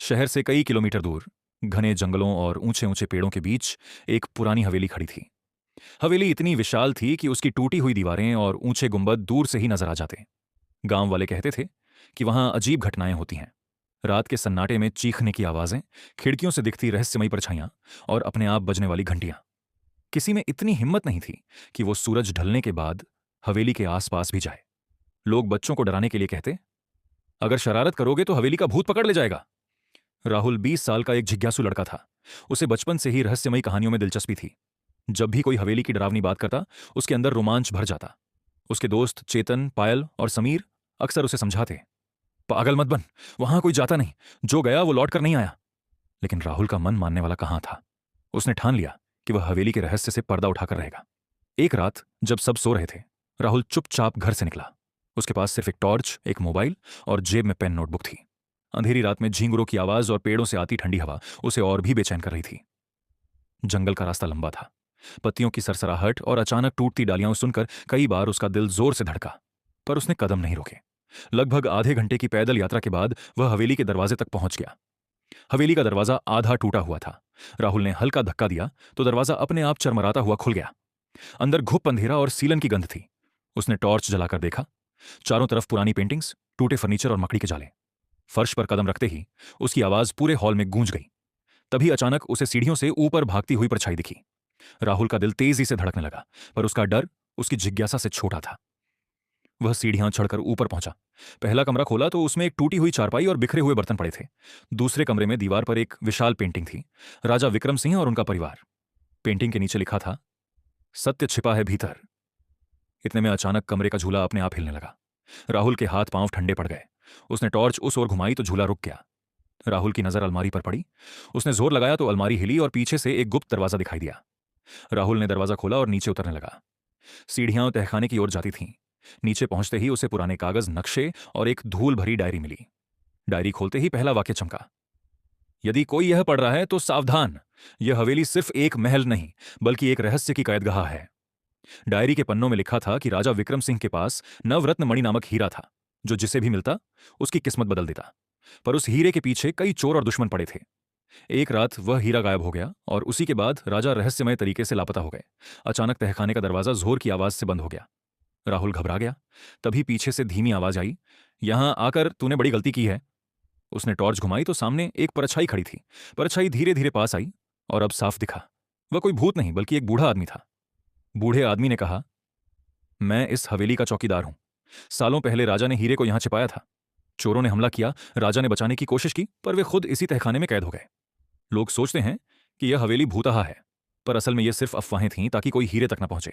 शहर से कई किलोमीटर दूर घने जंगलों और ऊंचे ऊंचे पेड़ों के बीच एक पुरानी हवेली खड़ी थी। हवेली इतनी विशाल थी कि उसकी टूटी हुई दीवारें और ऊंचे गुंबद दूर से ही नजर आ जाते। गांव वाले कहते थे कि वहां अजीब घटनाएं होती हैं। रात के सन्नाटे में चीखने की आवाजें, खिड़कियों से दिखती रहस्यमयी परछाइयां और अपने आप बजने वाली घंटियां। किसी में इतनी हिम्मत नहीं थी कि वो सूरज ढलने के बाद हवेली के आसपास भी जाए। लोग बच्चों को डराने के लिए कहते, अगर शरारत करोगे तो हवेली का भूत पकड़ ले जाएगा। राहुल 20 साल का एक जिज्ञासु लड़का था। उसे बचपन से ही रहस्यमयी कहानियों में दिलचस्पी थी। जब भी कोई हवेली की डरावनी बात करता, उसके अंदर रोमांच भर जाता। उसके दोस्त चेतन, पायल और समीर अक्सर उसे समझाते, पागल मत बन, वहां कोई जाता नहीं, जो गया वो लौट कर नहीं आया। लेकिन राहुल का मन मानने वाला कहां था। उसने ठान लिया कि वह हवेली के रहस्य से पर्दा उठाकर रहेगा। एक रात जब सब सो रहे थे, राहुल चुपचाप घर से निकला। उसके पास सिर्फ एक टॉर्च, एक मोबाइल और जेब में पेन नोटबुक थी। अंधेरी रात में झींगुरों की आवाज और पेड़ों से आती ठंडी हवा उसे और भी बेचैन कर रही थी। जंगल का रास्ता लंबा था। पत्तियों की सरसराहट और अचानक टूटती डालियां सुनकर कई बार उसका दिल जोर से धड़का, पर उसने कदम नहीं रोके। लगभग आधे घंटे की पैदल यात्रा के बाद वह हवेली के दरवाजे तक पहुंच गया। हवेली का दरवाजा आधा टूटा हुआ था। राहुल ने हल्का धक्का दिया तो दरवाजा अपने आप चरमराता हुआ खुल गया। अंदर घुप अंधेरा और सीलन की गंध थी। उसने टॉर्च जलाकर देखा। चारों तरफ पुरानी पेंटिंग्स, टूटे फर्नीचर और मकड़ी के जाले। फर्श पर कदम रखते ही उसकी आवाज पूरे हॉल में गूंज गई। तभी अचानक उसे सीढ़ियों से ऊपर भागती हुई परछाई दिखी। राहुल का दिल तेजी से धड़कने लगा, पर उसका डर उसकी जिज्ञासा से छोटा था। वह सीढ़ियां चढ़कर ऊपर पहुंचा। पहला कमरा खोला तो उसमें एक टूटी हुई चारपाई और बिखरे हुए बर्तन पड़े थे। दूसरे कमरे में दीवार पर एक विशाल पेंटिंग थी, राजा विक्रम सिंह और उनका परिवार। पेंटिंग के नीचे लिखा था, सत्य छिपा है भीतर। इतने में अचानक कमरे का झूला अपने आप हिलने लगा। राहुल के हाथ पांव ठंडे पड़ गए। उसने टॉर्च उस ओर घुमाई तो झूला रुक गया। राहुल की नजर अलमारी पर पड़ी। उसने जोर लगाया तो अलमारी हिली और पीछे से एक गुप्त दरवाजा दिखाई दिया। राहुल ने दरवाजा खोला और नीचे उतरने लगा। सीढ़ियां तहखाने की ओर जाती थीं। नीचे पहुंचते ही उसे पुराने कागज, नक्शे और एक धूल भरी डायरी मिली। डायरी खोलते ही पहला वाक्य चमका, यदि कोई यह पढ़ रहा है तो सावधान, यह हवेली सिर्फ एक महल नहीं बल्कि एक रहस्य की कैदगाह है। डायरी के पन्नों में लिखा था कि राजा विक्रम सिंह के पास नवरत्न मणि नामक हीरा था, जो जिसे भी मिलता उसकी किस्मत बदल देता। पर उस हीरे के पीछे कई चोर और दुश्मन पड़े थे। एक रात वह हीरा गायब हो गया और उसी के बाद राजा रहस्यमय तरीके से लापता हो गए। अचानक तहखाने का दरवाजा जोर की आवाज से बंद हो गया। राहुल घबरा गया। तभी पीछे से धीमी आवाज आई, यहां आकर तूने बड़ी गलती की है। उसने टॉर्च घुमाई तो सामने एक परछाई खड़ी थी। परछाई धीरे धीरे पास आई और अब साफ दिखा। वह कोई भूत नहीं बल्कि एक बूढ़ा आदमी था। बूढ़े आदमी ने कहा, मैं इस हवेली का चौकीदार हूं। सालों पहले राजा ने हीरे को यहां छिपाया था। चोरों ने हमला किया, राजा ने बचाने की कोशिश की, पर वे खुद इसी तहखाने में कैद हो गए। लोग सोचते हैं कि यह हवेली भूतहा है, पर असल में यह सिर्फ अफवाहें थीं ताकि कोई हीरे तक न पहुंचे।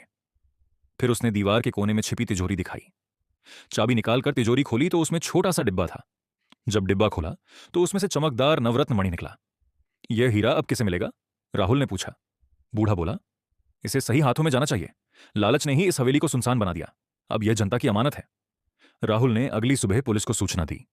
फिर उसने दीवार के कोने में छिपी तिजोरी दिखाई। चाबी निकालकर तिजोरी खोली तो उसमें छोटा सा डिब्बा था। जब डिब्बा खोला तो उसमें से चमकदार नवरत्न मणि निकला। यह हीरा अब किसे मिलेगा? राहुल ने पूछा। बूढ़ा बोला, इसे सही हाथों में जाना चाहिए। लालच ने ही इस हवेली को सुनसान बना दिया। अब यह जनता की अमानत है। राहुल ने अगली सुबह पुलिस को सूचना दी।